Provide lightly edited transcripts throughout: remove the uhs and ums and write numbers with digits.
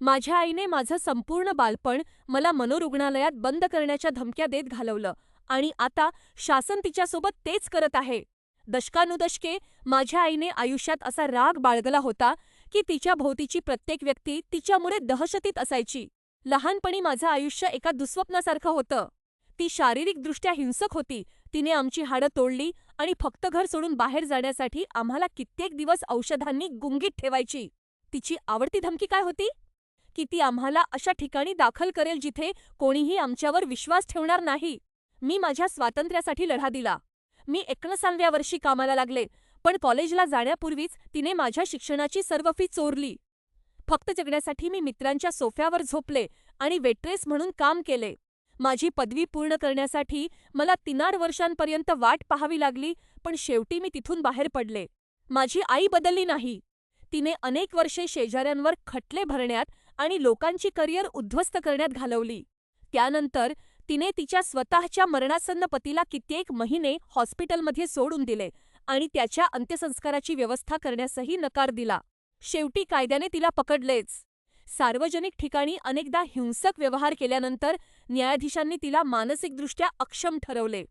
माझ्या आईने माझं संपूर्ण बालपण मला मनोरुग्णालयात बंद करण्याच्या धमक्या देत घालवलं आणि आता शासन तिच्यासोबत तेच करत आहे. दशकानुदशके माझ्या आईने आयुष्यात असा राग बाळगला होता की तिच्या भोवतीची प्रत्येक व्यक्ती तिच्यामुळे दहशतीत असायची. लहानपणी माझं आयुष्य एका दुःस्वप्नासारखं होतं. ती शारीरिकदृष्ट्या हिंसक होती. तिने आमची हाडं तोडली आणि फक्त घर सोडून बाहेर जाण्यासाठी आम्हाला कित्येक दिवस औषधांनी गुंगीत ठेवायची. तिची आवडती धमकी काय होती? की ती आम्हाला अशा ठिकाणी दाखल करेल जिथे कोणीही आमच्यावर विश्वास ठेवणार नाही. मी माझ्या स्वातंत्र्यासाठी लढा दिला. मी 69व्या वर्षी कामाला लागले, पण कॉलेजला जाण्यापूर्वीच तिने माझ्या शिक्षणाची सर्व फी चोरली. फक्त जगण्यासाठी मी मित्रांच्या सोफ्यावर झोपले आणि वेट्रेस म्हणून काम केले. माझी पदवी पूर्ण करण्यासाठी मला 3 वर्षांपर्यंत वाट पाहावी लागली, पण शेवटी मी तिथून बाहेर पडले. माझी आई बदलली नाही. तिने अनेक वर्षे शेजाऱ्यांवर खटले भरण्यात आणि लोकांची करिअर उद्ध्वस्त करण्यात घालवली. त्यानंतर तिने तिच्या स्वतःच्या मरणासन्न पतीला कित्येक महिने हॉस्पिटलमध्ये सोडून दिले आणि त्याच्या अंत्यसंस्काराची व्यवस्था करण्यासही नकार दिला. शेवटी कायद्याने तिला पकडलेच. सार्वजनिक ठिकाणी अनेकदा हिंसक व्यवहार केल्यानंतर न्यायाधीशांनी तिला मानसिकदृष्ट्या अक्षम ठरवले.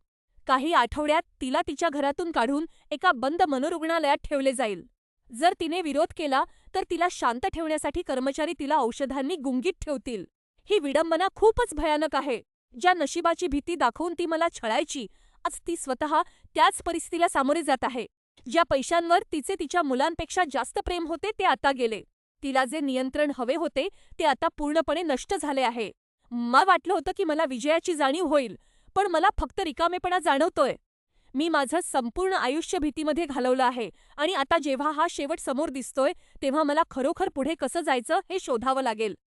काही आठवड्यात तिला तिच्या घरातून काढून एका बंद मनोरुग्णालयात ठेवले जाईल. जर तिने विरोध केला तर तिला शांत ठेवण्यासाठी कर्मचारी तिला औषधांनी गुंगीत ठेवतील. ही विडंबना खूपच भयानक आहे. ज्या नशिबाची भीती दाखवून ती मला छळायची, आज ती स्वतः त्याच परिस्थितीला सामोरे जात आहे. ज्या पैशांवर तिचे तिच्या मुलांपेक्षा जास्त प्रेम होते ते आता गेले. तिला जे नियंत्रण हवे होते ते आता पूर्णपणे नष्ट झाले आहे. मला वाटलं होतं की मला विजयाची जाणीव होईल, पण मला फक्त रिकामेपणा जाणवतोय. मी माझं संपूर्ण आयुष्य भीतीमध्ये घालवलं आहे आणि आता जेव्हा हा शेवट समोर दिसतोय, तेव्हा मला खरोखर पुढे कसं जायचं हे शोधावं लागेल.